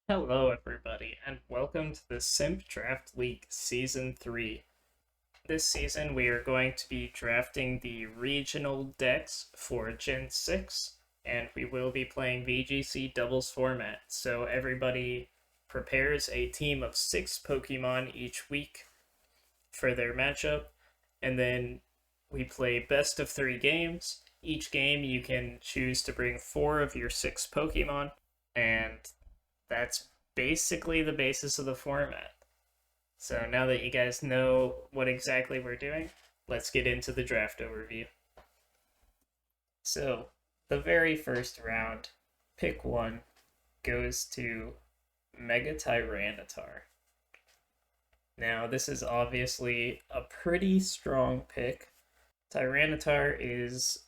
Hello, everybody, and welcome to the SIMP Draft League Season 3. This season, we are going to be drafting the regional decks for Gen 6, and we will be playing VGC doubles format. So, everybody prepares a team of 6 Pokemon each week for their matchup, and then we play best of 3 games. Each game, you can choose to bring 4 of your 6 Pokemon, and that's basically the basis of the format. So now that you guys know what exactly we're doing, let's get into the draft overview. So, the very first round, pick 1 goes to Mega Tyranitar. Now, this is obviously a pretty strong pick. Tyranitar is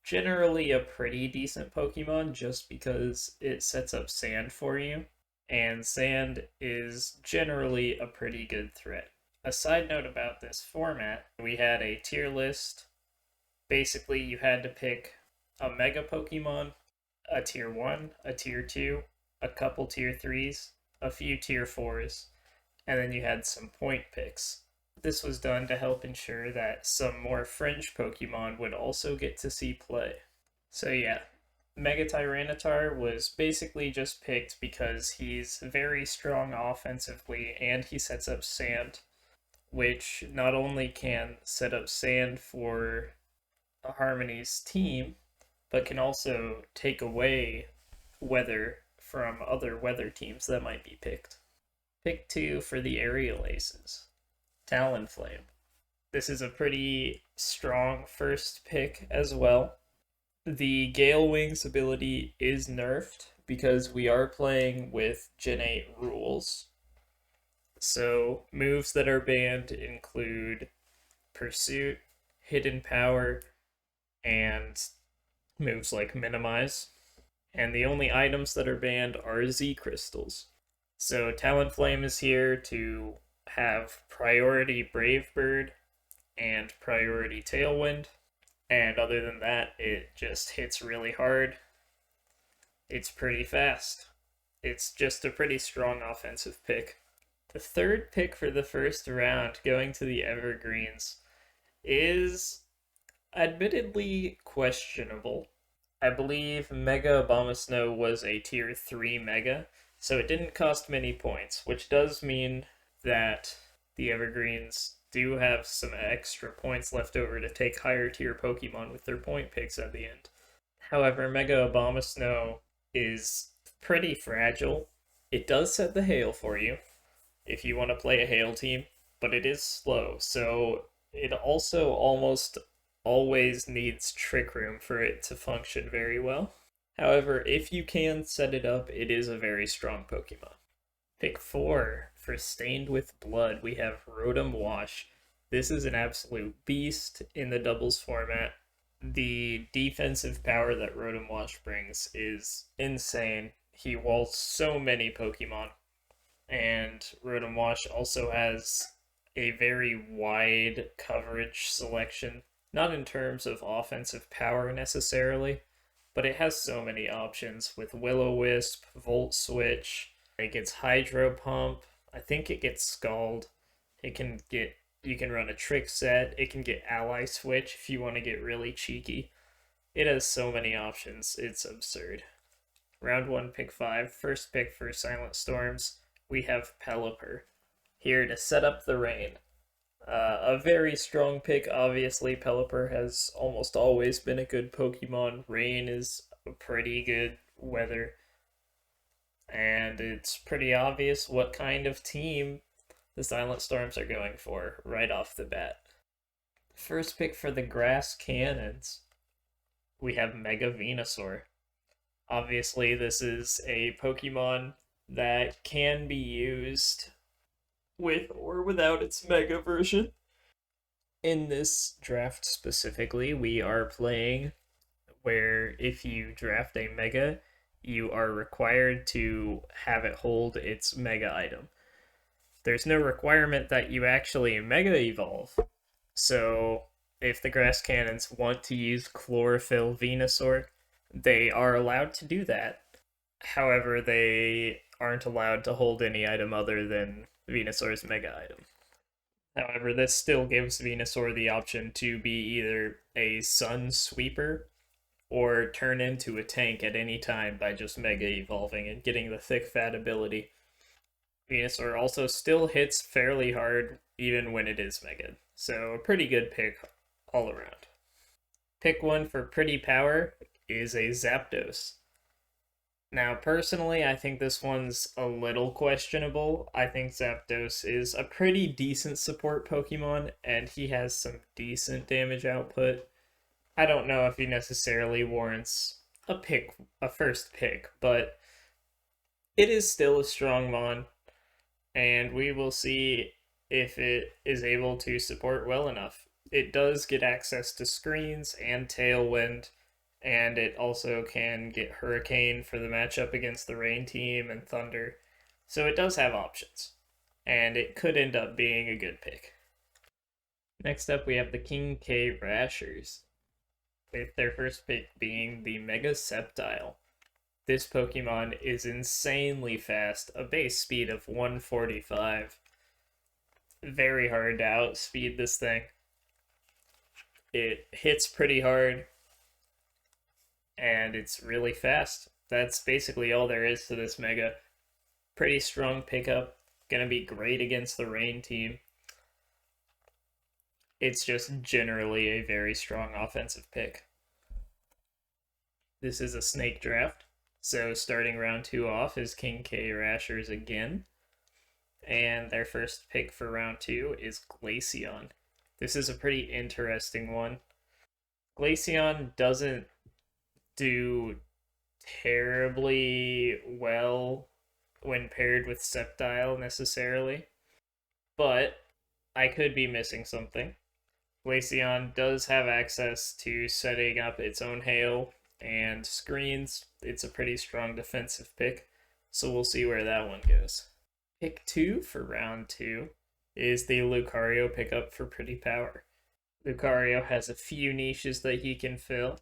generally a pretty decent Pokemon just because it sets up sand for you, and sand is generally a pretty good threat. A side note about this format, we had a tier list. Basically, you had to pick a Mega Pokemon, a tier 1, a tier 2, a couple tier 3s, a few tier 4s, and then you had some point picks. This was done to help ensure that some more fringe Pokemon would also get to see play. So yeah, Mega Tyranitar was basically just picked because he's very strong offensively and he sets up sand, which not only can set up sand for Harmony's team, but can also take away weather from other weather teams that might be picked. Pick 2 for the Aerial Aces. Talonflame. This is a pretty strong first pick as well. The Gale Wings ability is nerfed because we are playing with Gen 8 rules. So moves that are banned include Pursuit, Hidden Power, and moves like Minimize. And the only items that are banned are Z Crystals. So Talonflame is here to have priority Brave Bird and priority Tailwind. And other than that, it just hits really hard. It's pretty fast. It's just a pretty strong offensive pick. The third pick for the first round, going to the Evergreens, is admittedly questionable. I believe Mega Abomasnow was a tier 3 Mega, so it didn't cost many points, which does mean that the Evergreens do have some extra points left over to take higher tier Pokemon with their point picks at the end. However, Mega Abomasnow is pretty fragile. It does set the Hail for you if you want to play a Hail team, but it is slow, so it also almost always needs Trick Room for it to function very well. However, if you can set it up, it is a very strong Pokemon. Pick 4 for Stained with Blood. We have Rotom Wash. This is an absolute beast in the doubles format. The defensive power that Rotom Wash brings is insane. He walls so many Pokemon. And Rotom Wash also has a very wide coverage selection. Not in terms of offensive power necessarily, but it has so many options with Will-O-Wisp, Volt Switch. It gets Hydro Pump. I think it gets Scald. You can run a Trick Set. It can get Ally Switch if you want to get really cheeky. It has so many options. It's absurd. Round 1, pick 5. First pick for Silent Storms. We have Pelipper here to set up the rain. A very strong pick, obviously. Pelipper has almost always been a good Pokemon. Rain is a pretty good weather. And it's pretty obvious what kind of team the Silent Storms are going for right off the bat. First pick for the Grass Cannons, we have Mega Venusaur. Obviously, this is a Pokemon that can be used with or without its Mega version. In this draft specifically, we are playing where if you draft a Mega, you are required to have it hold its Mega item. There's no requirement that you actually Mega Evolve. So if the Grass Cannons want to use Chlorophyll Venusaur, they are allowed to do that. However, they aren't allowed to hold any item other than Venusaur's mega item. However, this still gives Venusaur the option to be either a Sun Sweeper or turn into a tank at any time by just Mega Evolving and getting the Thick Fat ability. Venusaur also still hits fairly hard even when it is Mega, so a pretty good pick all around. Pick one for pretty power is a Zapdos. Now, personally, I think this one's a little questionable. I think Zapdos is a pretty decent support Pokemon, and he has some decent damage output. I don't know if he necessarily warrants a first pick, but it is still a strong Mon, and we will see if it is able to support well enough. It does get access to screens and Tailwind, and it also can get Hurricane for the matchup against the Rain team and Thunder. So it does have options, and it could end up being a good pick. Next up, we have the King K Rashers, with their first pick being the Mega Sceptile. This Pokemon is insanely fast, a base speed of 145. Very hard to outspeed this thing. It hits pretty hard, and it's really fast. That's basically all there is to this Mega. Pretty strong pickup, gonna be great against the Rain team. It's just generally a very strong offensive pick. This is a snake draft, so starting round 2 off is King K Rashers again. And their first pick for round 2 is Glaceon. This is a pretty interesting one. Glaceon doesn't do terribly well when paired with Sceptile necessarily, but I could be missing something. Glaceon does have access to setting up its own hail and screens. It's a pretty strong defensive pick, so we'll see where that one goes. Pick 2 for round 2 is the Lucario pickup for pretty power. Lucario has a few niches that he can fill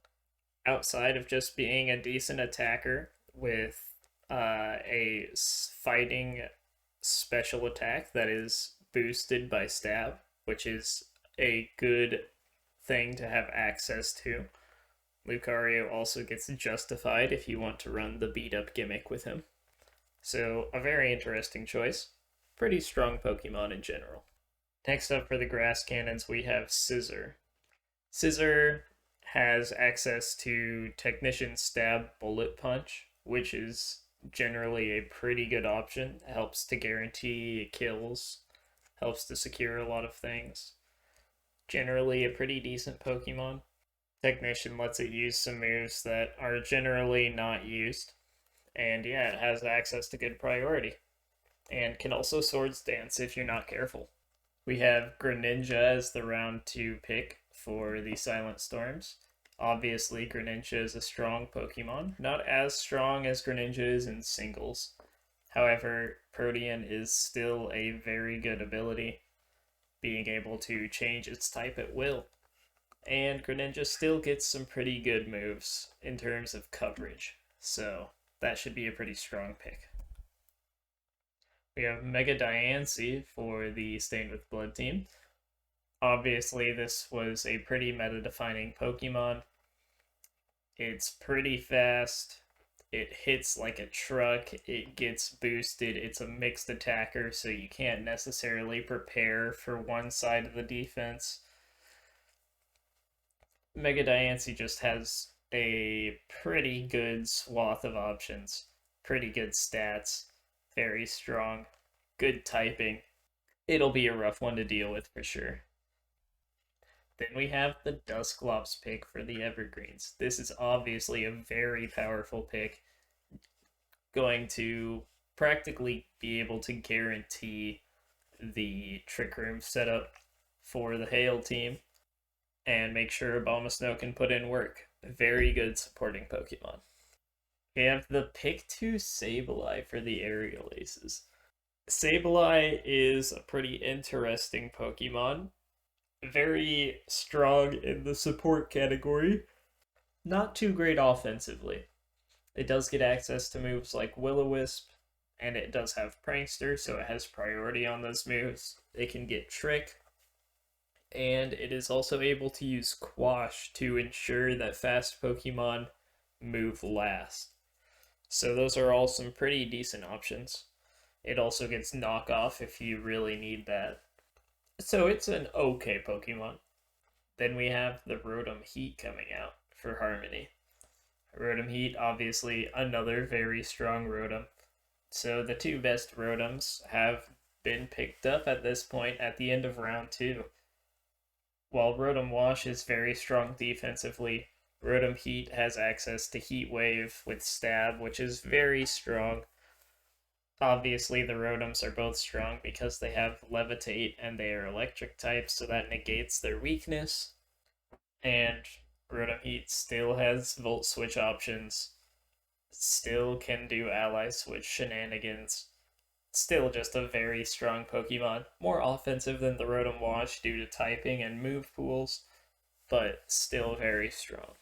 outside of just being a decent attacker with a fighting special attack that is boosted by stab, which is a good thing to have access to. Lucario also gets justified if you want to run the beat up gimmick with him. So a very interesting choice. Pretty strong Pokemon in general. Next up for the grass cannons, we have Scizor. Scizor has access to Technician Stab Bullet Punch, which is generally a pretty good option. It helps to guarantee kills, helps to secure a lot of things. Generally a pretty decent Pokemon. Technician lets it use some moves that are generally not used. And yeah, it has access to good priority. And can also Swords Dance if you're not careful. We have Greninja as the round 2 pick for the Silent Storms. Obviously, Greninja is a strong Pokemon. Not as strong as Greninja is in singles. However, Protean is still a very good ability, being able to change its type at will. And Greninja still gets some pretty good moves in terms of coverage. So that should be a pretty strong pick. We have Mega Diancie for the Stained with Blood team. Obviously, this was a pretty meta-defining Pokemon. It's pretty fast. It hits like a truck. It gets boosted. It's a mixed attacker, so you can't necessarily prepare for one side of the defense. Mega Diancie just has a pretty good swath of options. Pretty good stats. Very strong. Good typing. It'll be a rough one to deal with for sure. Then we have the Dusclops pick for the Evergreens. This is obviously a very powerful pick. Going to practically be able to guarantee the Trick Room setup for the Hail team and make sure Abomasnow can put in work. Very good supporting Pokemon. We have the pick 2 Sableye for the Aerial Aces. Sableye is a pretty interesting Pokemon. Very strong in the support category. Not too great offensively. It does get access to moves like Will-O-Wisp and it does have Prankster, so it has priority on those moves. It can get Trick, and it is also able to use Quash to ensure that fast Pokemon move last. So those are all some pretty decent options. It also gets knockoff if you really need that. So it's an okay Pokemon. Then we have the Rotom Heat coming out for Harmony. Rotom Heat, obviously another very strong Rotom. So the two best Rotoms have been picked up at this point at the end of round 2. While Rotom Wash is very strong defensively, Rotom Heat has access to Heat Wave with Stab, which is very strong. Obviously, the Rotoms are both strong because they have Levitate and they are electric types, so that negates their weakness. And Rotom Heat still has Volt Switch options, still can do Ally Switch shenanigans. Still just a very strong Pokemon. More offensive than the Rotom Wash due to typing and move pools, but still very strong.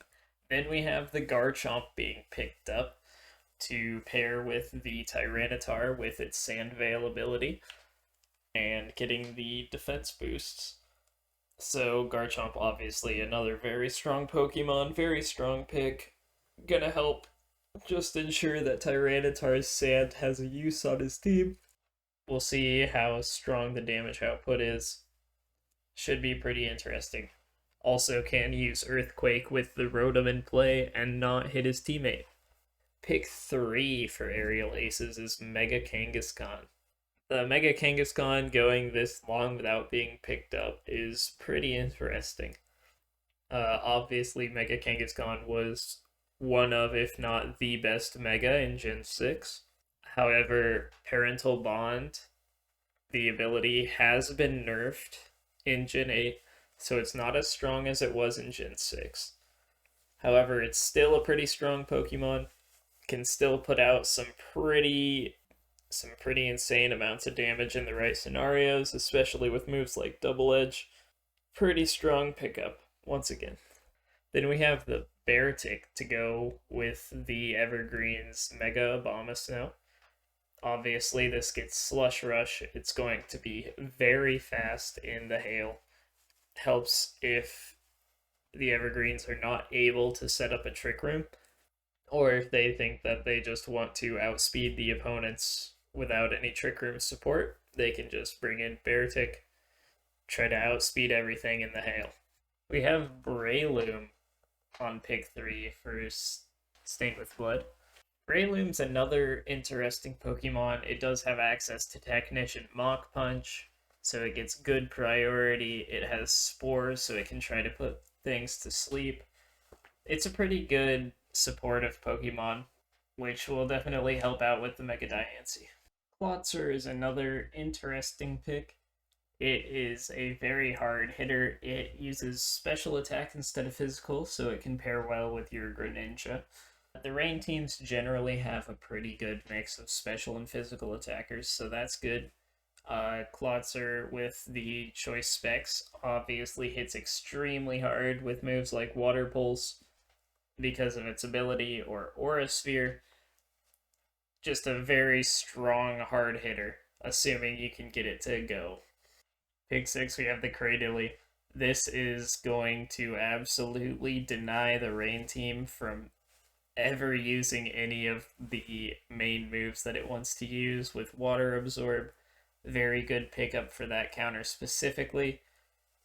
Then we have the Garchomp being picked up to pair with the Tyranitar with its Sand Veil ability and getting the defense boosts. So Garchomp, obviously another very strong Pokemon, very strong pick. Gonna help just ensure that Tyranitar's Sand has a use on his team. We'll see how strong the damage output is. Should be pretty interesting. Also can use Earthquake with the Rotom in play and not hit his teammate. Pick 3 for Aerial Aces is Mega Kangaskhan. The Mega Kangaskhan going this long without being picked up is pretty interesting. Obviously, Mega Kangaskhan was one of, if not the best Mega in Gen 6. However, Parental Bond, the ability, has been nerfed in Gen 8, so it's not as strong as it was in Gen 6. However, it's still a pretty strong Pokemon, can still put out some pretty insane amounts of damage in the right scenarios, especially with moves like Double Edge. Pretty strong pickup, once again. Then we have the Beartic to go with the Evergreen's Mega Abomasnow. Obviously, this gets Slush Rush. It's going to be very fast in the hail. Helps if the Evergreens are not able to set up a Trick Room, or if they think that they just want to outspeed the opponents without any Trick Room support, they can just bring in Beartic, try to outspeed everything in the hail. We have Breloom on pick 3 for Stained with Blood. Breloom's another interesting Pokemon. It does have access to Technician Mach Punch, so it gets good priority. It has Spores, so it can try to put things to sleep. It's a pretty good supportive Pokemon, which will definitely help out with the Mega Diancie. Klotzer is another interesting pick. It is a very hard hitter. It uses special attack instead of physical, so it can pair well with your Greninja. The rain teams generally have a pretty good mix of special and physical attackers, so that's good. Klotzer with the choice specs obviously hits extremely hard with moves like Water Pulse because of its ability, or Aura Sphere. Just a very strong hard hitter, assuming you can get it to go. Pick 6, we have the Cradily. This is going to absolutely deny the rain team from ever using any of the main moves that it wants to use with Water Absorb. Very good pickup for that counter specifically.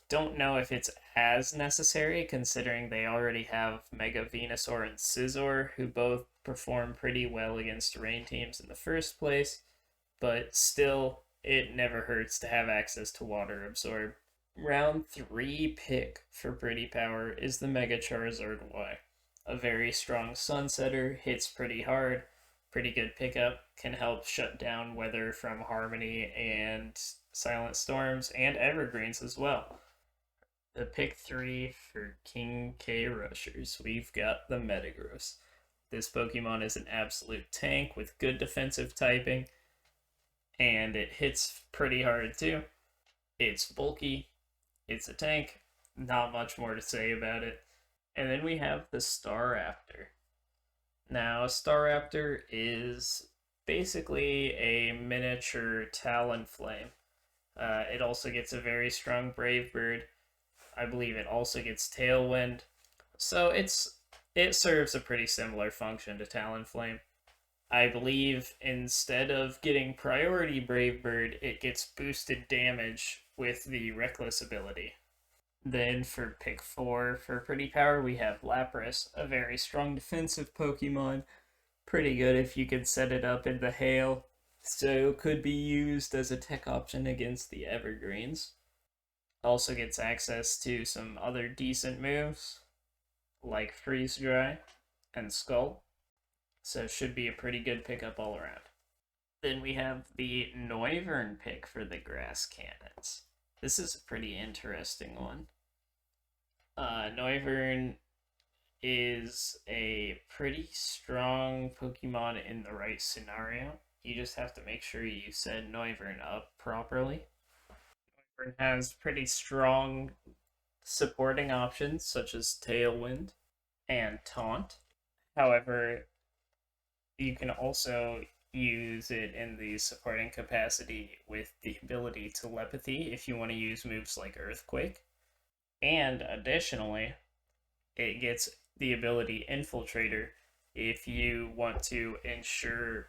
Don't know if it's as necessary, considering they already have Mega Venusaur and Scizor, who both perform pretty well against rain teams in the first place, but still, it never hurts to have access to Water Absorb. Round 3 pick for Pretty Power is the Mega Charizard Y. A very strong Sunsetter, hits pretty hard, pretty good pickup, can help shut down weather from Harmony and Silent Storms, and Evergreens as well. The pick 3 for King K Rushers, we've got the Metagross. This Pokemon is an absolute tank with good defensive typing, and it hits pretty hard too. It's bulky, it's a tank, not much more to say about it. And then we have the Staraptor. Now, Staraptor is basically a miniature Talonflame. It also gets a very strong Brave Bird. I believe it also gets Tailwind. So it serves a pretty similar function to Talonflame. I believe instead of getting priority Brave Bird, it gets boosted damage with the Reckless ability. Then for pick 4 for pretty power, we have Lapras, a very strong defensive Pokemon. Pretty good if you could set it up in the Hail. So could be used as a tech option against the Evergreens. Also gets access to some other decent moves like Freeze Dry and Skull. So should be a pretty good pickup all around. Then we have the Noivern pick for the Grass Cannons. This is a pretty interesting one. Noivern is a pretty strong Pokemon in the right scenario. You just have to make sure you set Noivern up properly. Noivern has pretty strong supporting options such as Tailwind and Taunt. However, you can also use it in the supporting capacity with the ability Telepathy if you want to use moves like Earthquake. And additionally, it gets the ability Infiltrator if you want to ensure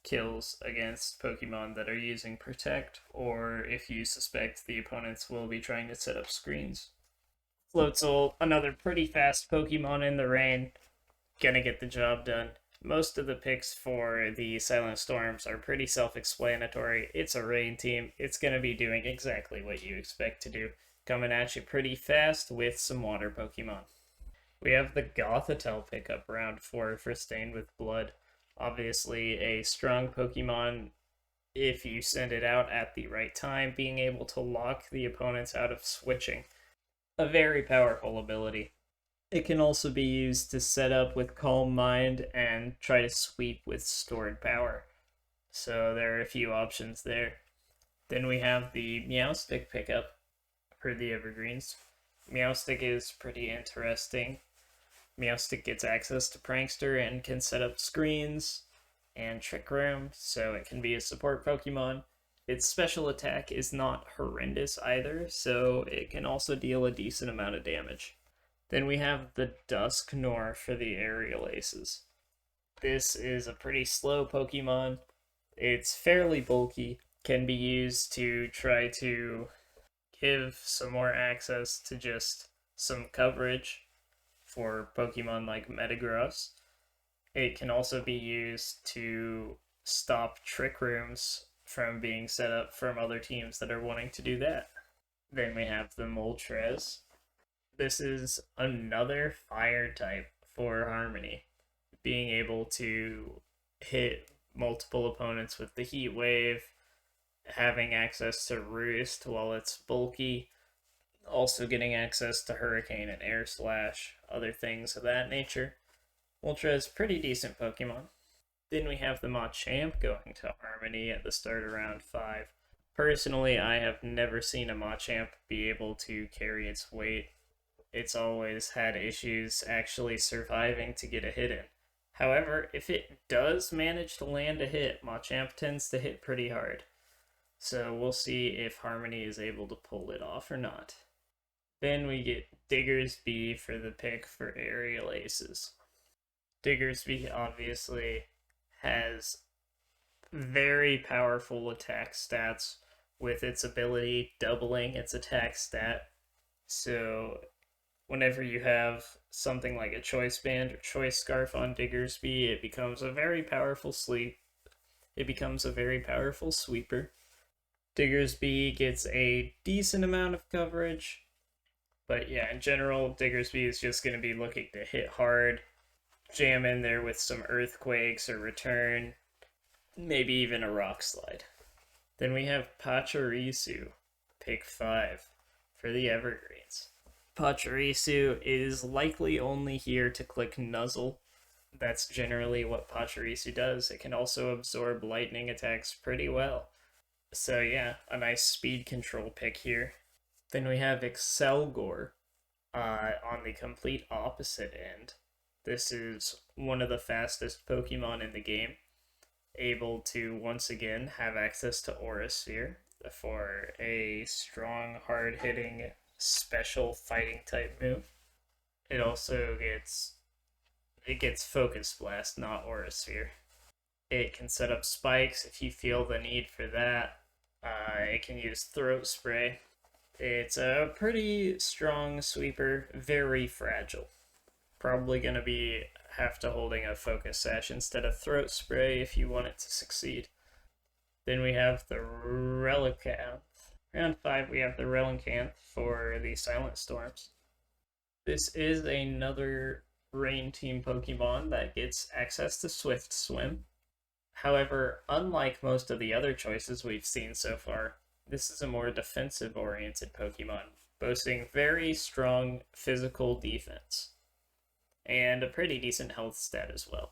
kills against Pokemon that are using Protect, or if you suspect the opponents will be trying to set up screens. Floatzel, another pretty fast Pokemon in the rain, gonna get the job done. Most of the picks for the Silent Storms are pretty self-explanatory. It's a rain team. It's gonna be doing exactly what you expect to do. Coming at you pretty fast with some water Pokemon. We have the Gothitelle pickup round 4 for Stained with Blood. Obviously a strong Pokemon if you send it out at the right time, being able to lock the opponents out of switching. A very powerful ability. It can also be used to set up with Calm Mind and try to sweep with Stored Power. So there are a few options there. Then we have the Meowstic pickup for the Evergreens. Meowstic is pretty interesting. Meowstic gets access to Prankster and can set up screens and Trick Room, so it can be a support Pokemon. Its special attack is not horrendous either, so it can also deal a decent amount of damage. Then we have the Dusknoir for the Aerial Aces. This is a pretty slow Pokemon. It's fairly bulky, can be used to try to give some more access to just some coverage for Pokemon like Metagross. It can also be used to stop Trick Rooms from being set up from other teams that are wanting to do that. Then we have the Moltres. This is another fire type for Harmony, being able to hit multiple opponents with the Heat Wave, having access to Roost while it's bulky, also getting access to Hurricane and Air Slash, other things of that nature. Moltres, pretty decent Pokemon. Then we have the Machamp going to Harmony at the start of round 5. Personally, I have never seen a Machamp be able to carry its weight. It's always had issues actually surviving to get a hit in. However, if it does manage to land a hit, Machamp tends to hit pretty hard. So we'll see if Harmony is able to pull it off or not. Then we get Diggersby for the pick for Aerial Aces. Diggersby obviously has very powerful attack stats with its ability doubling its attack stat. So whenever you have something like a Choice Band or Choice Scarf on Diggersby, it becomes a very powerful sweeper. Diggersby gets a decent amount of coverage, but yeah, in general, Diggersby is just going to be looking to hit hard, jam in there with some Earthquakes or Return, maybe even a Rock Slide. Then we have Pachirisu, pick 5 for the Evergreens. Pachirisu is likely only here to click Nuzzle. That's generally what Pachirisu does. It can also absorb lightning attacks pretty well. So yeah, a nice speed control pick here. Then we have Excelgor on the complete opposite end. This is one of the fastest Pokemon in the game. able to once again have access to Aura Sphere for a strong, hard hitting, special fighting type move. It also gets Focus Blast, not Aura Sphere. It can set up spikes if you feel the need for that. It can use Throat Spray. It's a pretty strong sweeper, very fragile. Probably going to be have to holding a Focus Sash instead of Throat Spray if you want it to succeed. Then we have the Relicanth. Round 5, we have the Relicanth for the Silent Storms. This is another Rain Team Pokemon that gets access to Swift Swim. However, unlike most of the other choices we've seen so far, this is a more defensive-oriented Pokemon, boasting very strong physical defense, and a pretty decent health stat as well.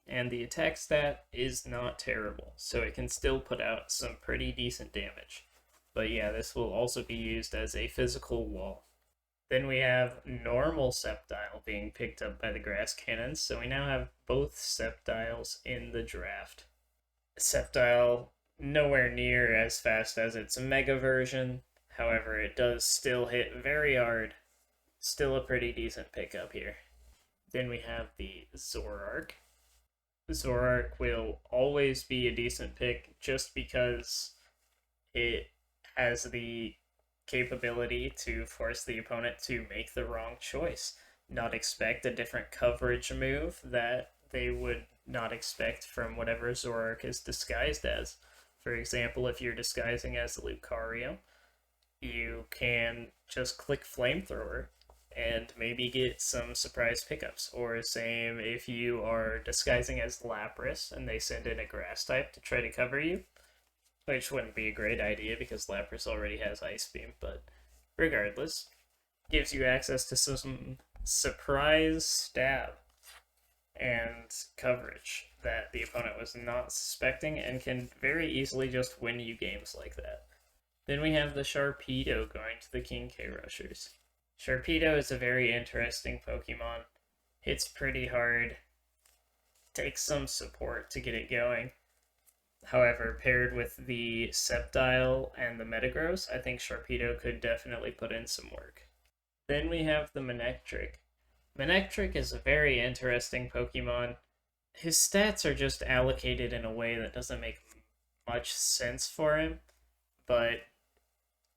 And the attack stat is not terrible, so it can still put out some pretty decent damage. But yeah, this will also be used as a physical wall. Then we have normal Sceptile being picked up by the Grass Cannons, so we now have both Sceptiles in the draft. Sceptile nowhere near as fast as its Mega version, however it does still hit very hard. Still a pretty decent pickup here. Then we have the Zoroark. Zoroark will always be a decent pick just because it has the capability to force the opponent to make the wrong choice, not expect a different coverage move that they would not expect from whatever Zoroark is disguised as. For example, if you're disguising as Lucario, you can just click Flamethrower and maybe get some surprise pickups. Or same if you are disguising as Lapras and they send in a grass type to try to cover you, which wouldn't be a great idea because Lapras already has Ice Beam, but regardless, gives you access to some surprise stab and coverage that the opponent was not suspecting and can very easily just win you games like that. Then we have the Sharpedo going to the King K Rushers. Sharpedo is a very interesting Pokemon. Hits pretty hard, takes some support to get it going. However, paired with the Sceptile and the Metagross, I think Sharpedo could definitely put in some work. Then we have the Manectric. Manectric is a very interesting Pokemon. His stats are just allocated in a way that doesn't make much sense for him, but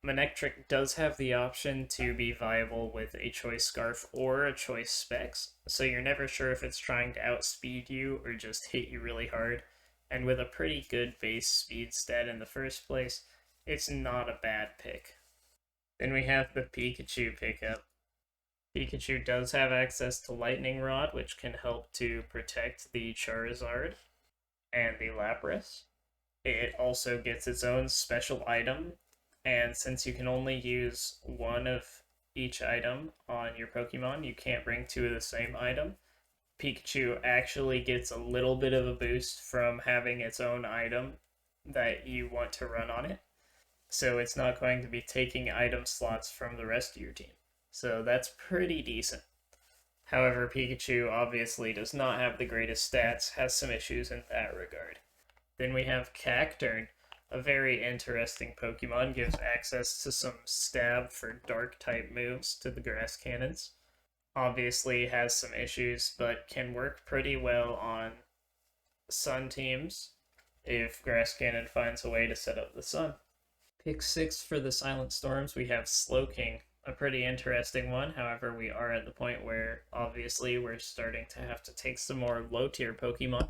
Manectric does have the option to be viable with a Choice Scarf or a Choice Specs, so you're never sure if it's trying to outspeed you or just hit you really hard. And with a pretty good base speed stat in the first place, it's not a bad pick. Then we have the Pikachu pickup. Pikachu does have access to Lightning Rod, which can help to protect the Charizard and the Lapras. It also gets its own special item, and since you can only use one of each item on your Pokemon, you can't bring two of the same item. Pikachu actually gets a little bit of a boost from having its own item that you want to run on it. So it's not going to be taking item slots from the rest of your team. So that's pretty decent. However, Pikachu obviously does not have the greatest stats, has some issues in that regard. Then we have Cacturne, a very interesting Pokemon, gives access to some stab for dark type moves to the Grass Cannons. Obviously has some issues, but can work pretty well on Sun teams if Grass Cannon finds a way to set up the Sun. Pick 6 for the Silent Storms, we have Slowking, a pretty interesting one. However, we are at the point where obviously we're starting to have to take some more low-tier Pokemon.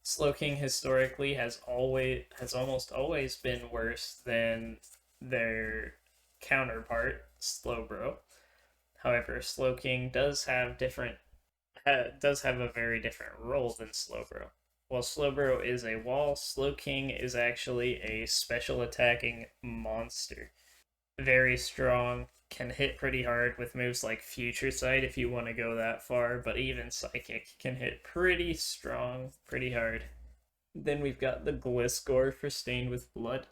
Slowking historically has almost always been worse than their counterpart, Slowbro. However, Slowking does have a very different role than Slowbro. While Slowbro is a wall, Slowking is actually a special attacking monster. Very strong, can hit pretty hard with moves like Future Sight if you want to go that far, but even Psychic can hit pretty strong, pretty hard. Then we've got the Gliscor for Stained with Blood.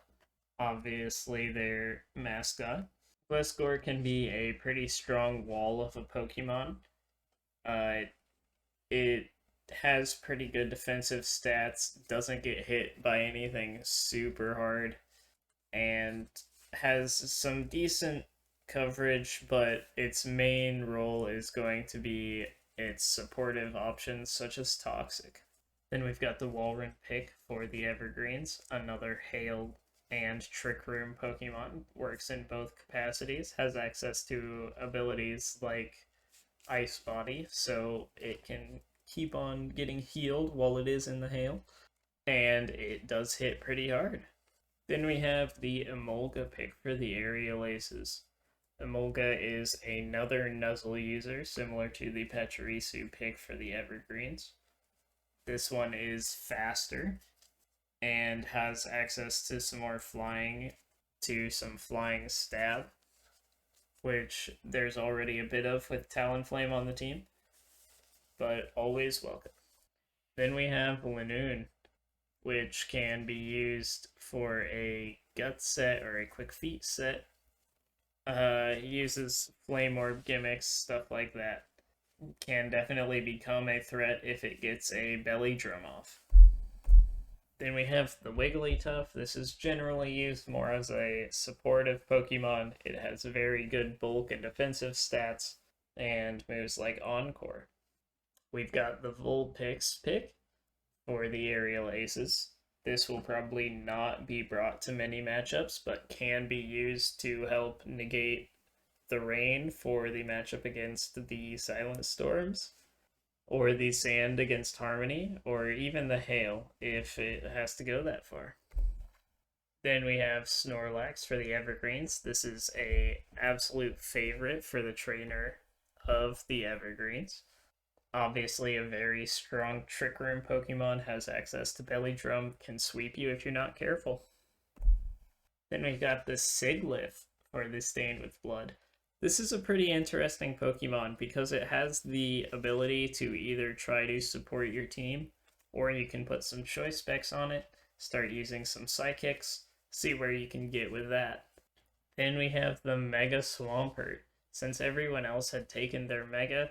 Obviously their mascot. Gliscor can be a pretty strong wall of a Pokemon. It has pretty good defensive stats, doesn't get hit by anything super hard, and has some decent coverage, but its main role is going to be its supportive options such as Toxic. Then we've got the Walrein pick for the Evergreens, another Hail and Trick Room Pokemon. Works in both capacities, has access to abilities like Ice Body, so it can keep on getting healed while it is in the hail, and it does hit pretty hard. Then we have the Emolga pick for the Aerial Aces. Emolga is another Nuzzle user, similar to the Pachirisu pick for the Evergreens. This one is faster and has access to some more flying, to some flying stab, which there's already a bit of with Talonflame on the team, but always welcome. Then we have Linoon, which can be used for a gut set or a quick feet set. Uses flame orb gimmicks, stuff like that. Can definitely become a threat if it gets a belly drum off. Then we have the Wigglytuff. This is generally used more as a supportive Pokemon. It has very good bulk and defensive stats, and moves like Encore. We've got the Vulpix pick for the Aerial Aces. This will probably not be brought to many matchups, but can be used to help negate the rain for the matchup against the Silent Storms, or the Sand against Harmony, or even the Hail if it has to go that far. Then we have Snorlax for the Evergreens. This is a absolute favorite for the trainer of the Evergreens. Obviously, a very strong Trick Room Pokemon, has access to Belly Drum, can sweep you if you're not careful. Then we've got the Siglith for the Stained with Blood. This is a pretty interesting Pokemon because it has the ability to either try to support your team, or you can put some choice specs on it, start using some Psychics, see where you can get with that. Then we have the Mega Swampert. Since everyone else had taken their Mega,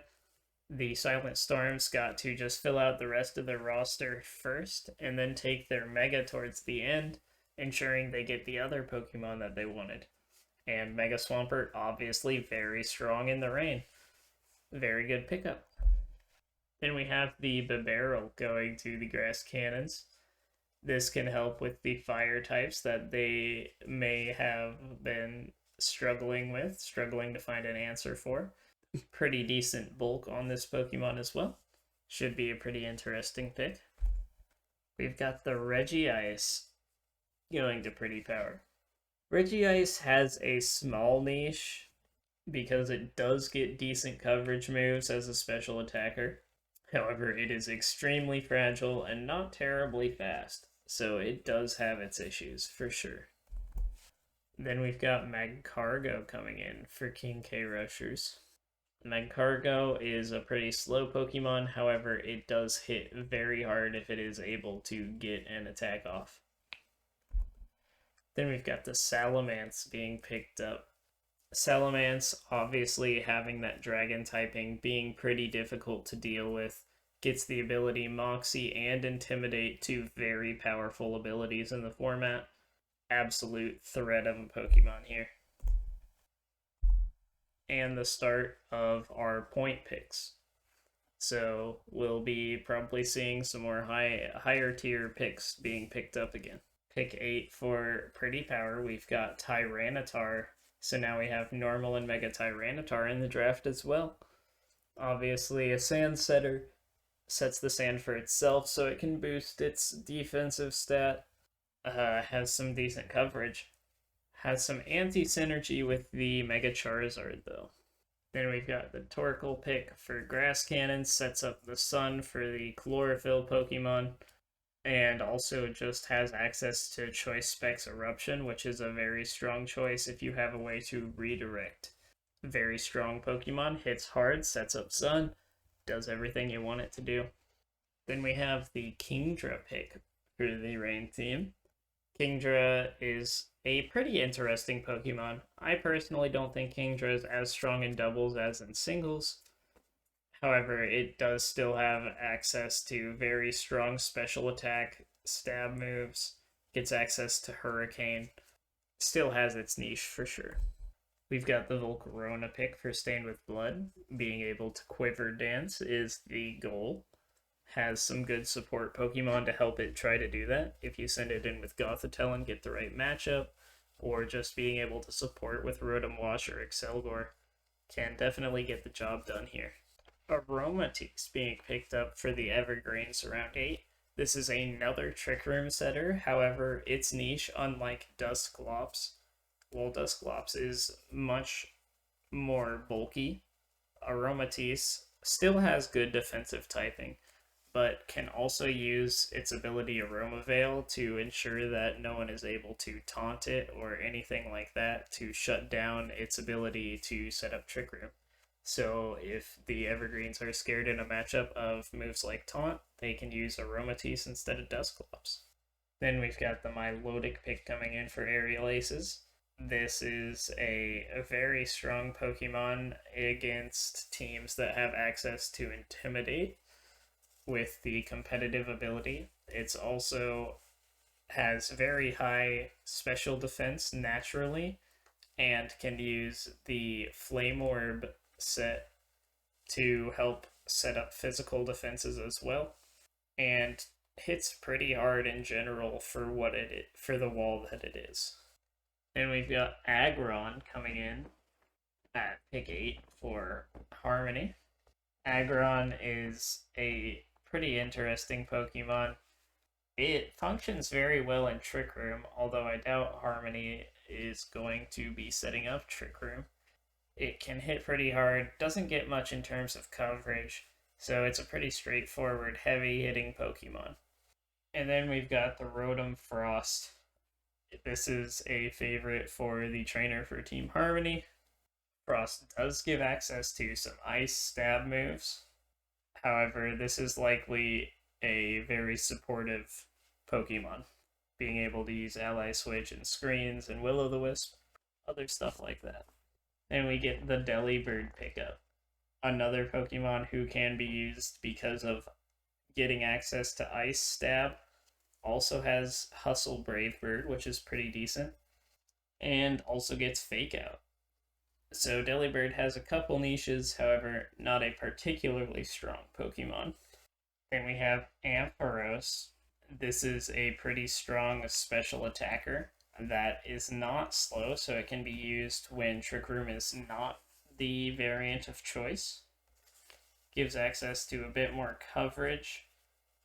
the Silent Storms got to just fill out the rest of their roster first, and then take their Mega towards the end, ensuring they get the other Pokemon that they wanted. And Mega Swampert, obviously very strong in the rain. Very good pickup. Then we have the Bibarel going to the Grass Cannons. This can help with the fire types that they may have been struggling to find an answer for. Pretty decent bulk on this Pokemon as well. Should be a pretty interesting pick. We've got the Regice going to Pretty Power. Regice has a small niche because it does get decent coverage moves as a special attacker. However, it is extremely fragile and not terribly fast, so it does have its issues for sure. Then we've got Magcargo coming in for King K. Rushers. Magcargo is a pretty slow Pokemon, however, it does hit very hard if it is able to get an attack off. Then we've got the Salamence being picked up. Salamence, obviously having that dragon typing, being pretty difficult to deal with, gets the ability Moxie and Intimidate, two very powerful abilities in the format. Absolute threat of a Pokemon here. And the start of our point picks. So we'll be probably seeing some more higher tier picks being picked up again. Pick 8 for Pretty Power, we've got Tyranitar. So now we have Normal and Mega Tyranitar in the draft as well. Obviously a Sand Setter sets the sand for itself, so it can boost its defensive stat. Has some decent coverage. Has some anti-synergy with the Mega Charizard, though. Then we've got the Torkoal pick for Grass Cannon, sets up the Sun for the Chlorophyll Pokemon, and also just has access to Choice Specs Eruption, which is a very strong choice if you have a way to redirect. Very strong Pokemon, hits hard, sets up Sun, does everything you want it to do. Then we have the Kingdra pick for the Rain team. Kingdra is a pretty interesting Pokemon. I personally don't think Kingdra is as strong in doubles as in singles. However, it does still have access to very strong special attack stab moves, gets access to Hurricane, still has its niche for sure. We've got the Volcarona pick for Stained with Blood. Being able to Quiver Dance is the goal. Has some good support Pokemon to help it try to do that. If you send it in with Gothitelle and get the right matchup, or just being able to support with Rotom Wash or Excelgor, can definitely get the job done here. Aromatisse being picked up for the Evergreens around 8. This is another Trick Room setter, however, its niche, unlike Dusclops, well, Dusclops is much more bulky. Aromatisse still has good defensive typing, but can also use its ability Aroma Veil to ensure that no one is able to taunt it or anything like that to shut down its ability to set up Trick Room. So if the Evergreens are scared in a matchup of moves like Taunt, they can use Aromatisse instead of Dusclops. Then we've got the Milotic pick coming in for Aerial Aces. This is a very strong Pokemon against teams that have access to Intimidate with the competitive ability. It's also has very high special defense naturally and can use the Flame Orb set to help set up physical defenses as well, and hits pretty hard in general for what it is, for the wall that it is. And we've got Aggron coming in at pick 8 for Harmony. Aggron is a pretty interesting Pokemon. It functions very well in Trick Room, although I doubt Harmony is going to be setting up Trick Room. It can hit pretty hard, doesn't get much in terms of coverage, so it's a pretty straightforward, heavy-hitting Pokemon. And then we've got the Rotom Frost. This is a favorite for the trainer for Team Harmony. Frost does give access to some ice stab moves. However, this is likely a very supportive Pokemon, being able to use Ally Switch and Screens and Will-O-the-Wisp, other stuff like that. And we get the Delibird pickup, another Pokemon who can be used because of getting access to Ice Stab. Also has Hustle Brave Bird, which is pretty decent, and also gets Fake Out. So Delibird has a couple niches, however, not a particularly strong Pokemon. Then we have Ampharos. This is a pretty strong special attacker that is not slow, so it can be used when Trick Room is not the variant of choice. Gives access to a bit more coverage.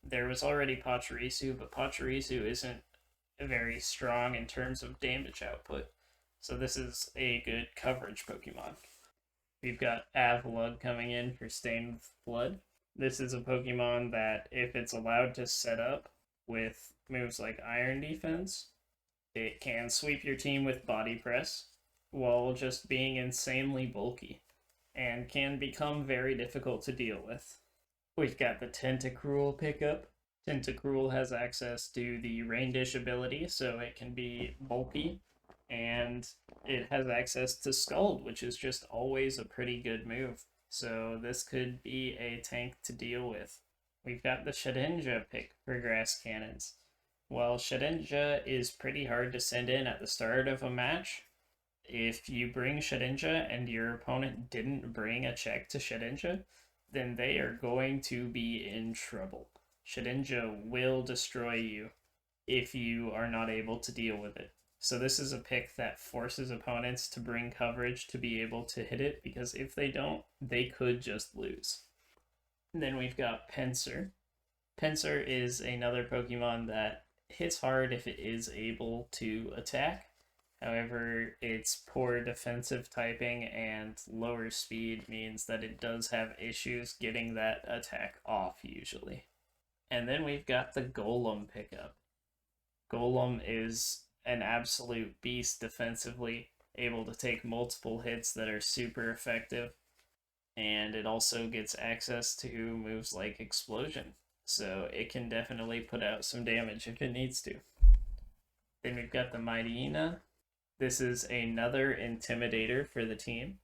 There was already Pachirisu, but Pachirisu isn't very strong in terms of damage output. So this is a good coverage Pokemon. We've got Avalugg coming in for Stained with Blood. This is a Pokemon that, if it's allowed to set up with moves like Iron Defense, it can sweep your team with Body Press while just being insanely bulky, and can become very difficult to deal with. We've got the Tentacruel pickup. Tentacruel has access to the Rain Dish ability, so it can be bulky, and it has access to Scald, which is just always a pretty good move. So this could be a tank to deal with. We've got the Shedinja pick for Grass Cannons. While Shedinja is pretty hard to send in at the start of a match, if you bring Shedinja and your opponent didn't bring a check to Shedinja, then they are going to be in trouble. Shedinja will destroy you if you are not able to deal with it. So this is a pick that forces opponents to bring coverage to be able to hit it, because if they don't, they could just lose. And then we've got Pinsir. Pinsir is another Pokemon that hits hard if it is able to attack. However, its poor defensive typing and lower speed means that it does have issues getting that attack off usually. And then we've got the Golem pickup. Golem is an absolute beast defensively, able to take multiple hits that are super effective, and it also gets access to moves like Explosion, so it can definitely put out some damage if it needs to. Then we've got the Mightyena. This is another Intimidator for the team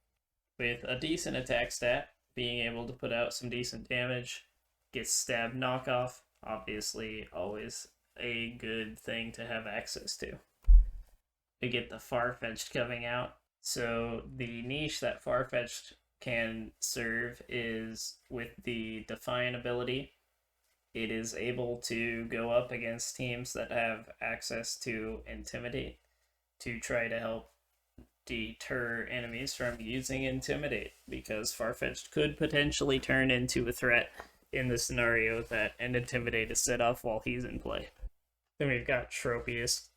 with a decent attack stat, being able to put out some decent damage. Gets stab knockoff, obviously always a good thing to have access to. We get the Farfetch'd coming out. So the niche that Farfetch'd can serve is with the Defiant ability. It is able to go up against teams that have access to Intimidate to try to help deter enemies from using Intimidate, because Farfetch'd could potentially turn into a threat in the scenario that an Intimidate is set off while he's in play. Then we've got Tropius.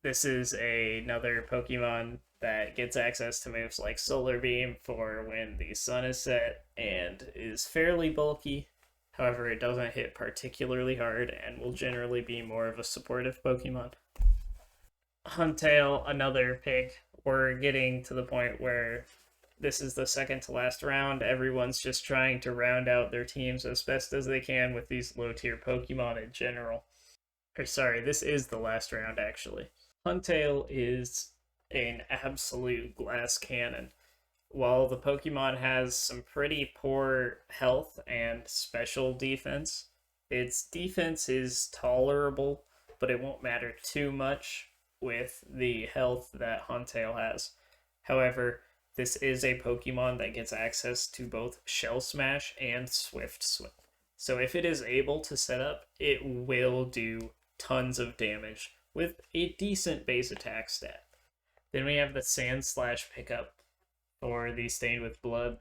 This is another Pokemon that gets access to moves like Solar Beam for when the sun is set and is fairly bulky. However, it doesn't hit particularly hard and will generally be more of a supportive Pokemon. Huntail, another pick. We're getting to the point where this is the second to last round. Everyone's just trying to round out their teams as best as they can with these low tier Pokemon in general. Or sorry, this is the last round actually. Huntail is an absolute glass cannon. While the Pokemon has some pretty poor health and special defense, its defense is tolerable, but it won't matter too much with the health that Huntail has. However, this is a Pokemon that gets access to both Shell Smash and Swift Swim. So if it is able to set up, it will do tons of damage with a decent base attack stat. Then we have the Sandslash pickup for the Stained with Blood.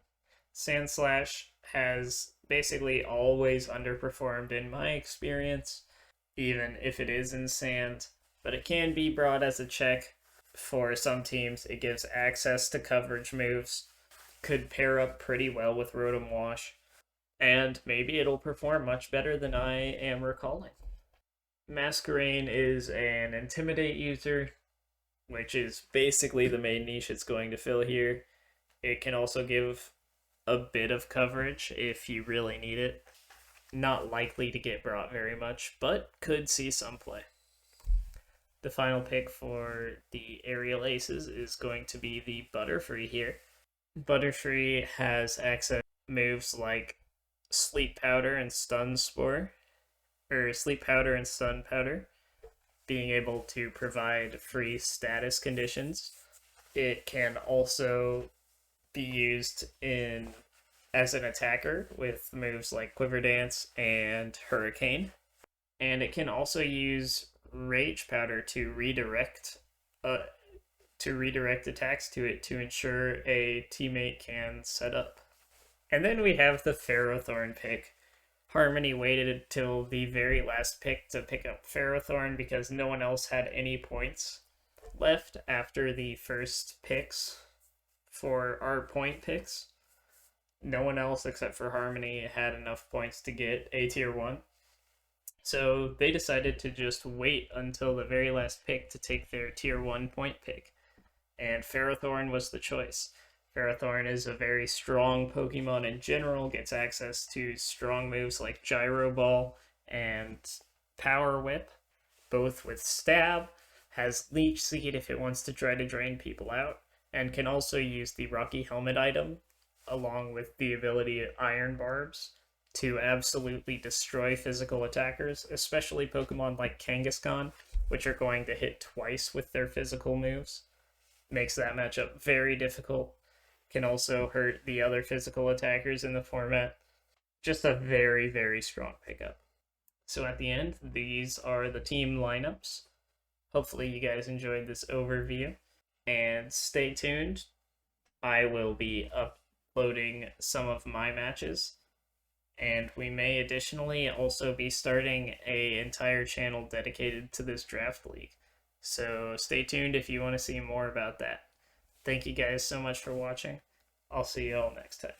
Sandslash has basically always underperformed in my experience, even if it is in sand, but it can be brought as a check for some teams. It gives access to coverage moves, could pair up pretty well with Rotom Wash, and maybe it'll perform much better than I am recalling. Masquerain is an Intimidate user, which is basically the main niche it's going to fill here. It can also give a bit of coverage if you really need it. Not likely to get brought very much, but could see some play. The final pick for the Aerial Aces is going to be the Butterfree here. Butterfree has access to moves like Sleep Powder and Stun Spore, or Sleep Powder and Stun Powder, being able to provide free status conditions. It can also be used as an attacker with moves like Quiver Dance and Hurricane. And it can also use Rage Powder to redirect attacks to it to ensure a teammate can set up. And then we have the Ferrothorn pick. Harmony waited till the very last pick to pick up Ferrothorn because no one else had any points left after the first picks for our point picks. No one else except for Harmony had enough points to get a tier 1. So they decided to just wait until the very last pick to take their tier 1 point pick. And Ferrothorn was the choice. Ferrothorn is a very strong Pokemon in general, gets access to strong moves like Gyro Ball and Power Whip, both with Stab, has Leech Seed if it wants to try to drain people out, and can also use the Rocky Helmet item, along with the ability Iron Barbs, to absolutely destroy physical attackers, especially Pokemon like Kangaskhan, which are going to hit twice with their physical moves. Makes that matchup very difficult. Can also hurt the other physical attackers in the format. Just a very, very strong pickup. So at the end, these are the team lineups. Hopefully you guys enjoyed this overview. And stay tuned. I will be uploading some of my matches. And we may additionally also be starting an entire channel dedicated to this draft league. So stay tuned if you want to see more about that. Thank you guys so much for watching. I'll see you all next time.